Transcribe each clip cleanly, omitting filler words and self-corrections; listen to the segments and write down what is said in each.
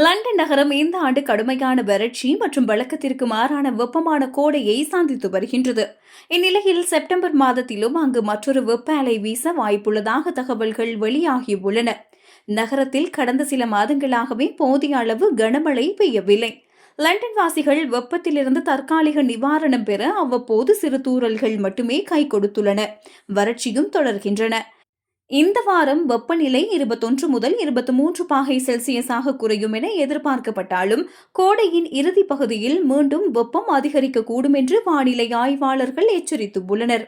London நகரம் இந்த ஆண்டு கடுமையான வறட்சி மற்றும் வழக்கத்திற்கு மாறான வெப்பமான கோடையை சந்தித்து வருகின்றது. இந்நிலையில் செப்டம்பர் மாதத்திலும் அங்கு மற்றொரு வெப்ப அலை வீச வாய்ப்புள்ளதாக தகவல்கள் வெளியாகியுள்ளன. நகரத்தில் கடந்த சில மாதங்களாகவே போதிய அளவு கனமழை பெய்யவில்லை. லண்டன் வாசிகள் வெப்பத்திலிருந்து தற்காலிக நிவாரணம் பெற அவ்வப்போது சிறு தூறல்கள் மட்டுமே கை கொடுத்துள்ளன. வறட்சியும் தொடர்கின்றன. இந்த வாரம் வெப்பநிலை 21 முதல் 23 பாகை செல்சியஸாக குறையும் என எதிர்பார்க்கப்பட்டாலும் கோடையின் இறுதி பகுதியில் மீண்டும் வெப்பம் அதிகரிக்கக்கூடும் என்று வானிலை ஆய்வாளர்கள் எச்சரித்துள்ளனர்.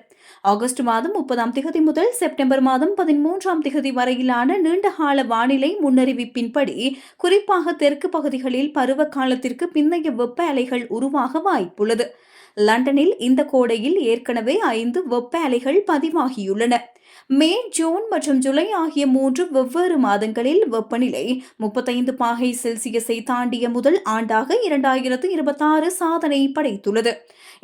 ஆகஸ்ட் மாதம் 30ஆம் திகதி முதல் செப்டம்பர் மாதம் 13ஆம் திகதி வரையிலான நீண்டகால வானிலை முன்னறிவிப்பின்படி குறிப்பாக தெற்கு பகுதிகளில் பருவ காலத்திற்கு பிந்தைய வெப்ப அலைகள் உருவாக வாய்ப்புள்ளது. லண்டனில் இந்த கோடையில் ஏற்கனவே 5 வெப்ப அலைகள் பதிவாகியுள்ளன. மே, ஜூன் மற்றும் ஜூலை ஆகிய 3 வெவ்வேறு மாதங்களில் வெப்பநிலை 35 பாகை செல்சியஸை தாண்டிய முதல் ஆண்டாக 2026 சாதனை படைத்துள்ளது.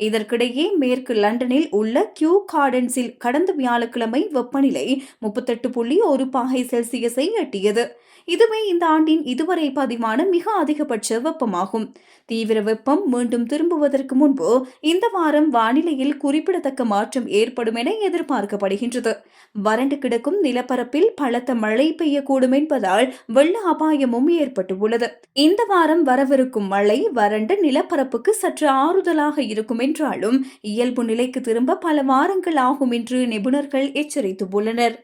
இதற்கிடையே மேற்கு லண்டனில் உள்ள கியூ கார்டன்ஸில் கடந்த வியாழக்கிழமை வெப்பநிலை 38.1 பாகை செல்சியஸை எட்டியது. இதுவே இந்த ஆண்டின் இதுவரை பதிவான மிக அதிகபட்ச வெப்பமாகும். தீவிர வெப்பம் மீண்டும் திரும்புவதற்கு முன்பு இந்த வாரம் வானிலையில் குறிப்பிடத்தக்க மாற்றம் ஏற்படும் என எதிர்பார்க்கப்படுகின்றது. வறண்டு கிடக்கும் நிலப்பரப்பில் பலத்த மழை பெய்யக்கூடும் என்பதால் வெள்ள அபாயமும் ஏற்பட்டுள்ளது. இந்த வாரம் வரவிருக்கும் மழை வறண்ட நிலப்பரப்புக்கு சற்று ஆறுதலாக இருக்கும் என்றாலும் இயல்பு நிலைக்கு திரும்ப பல வாரங்கள் ஆகும் என்று நிபுணர்கள் எச்சரித்துள்ளனர்.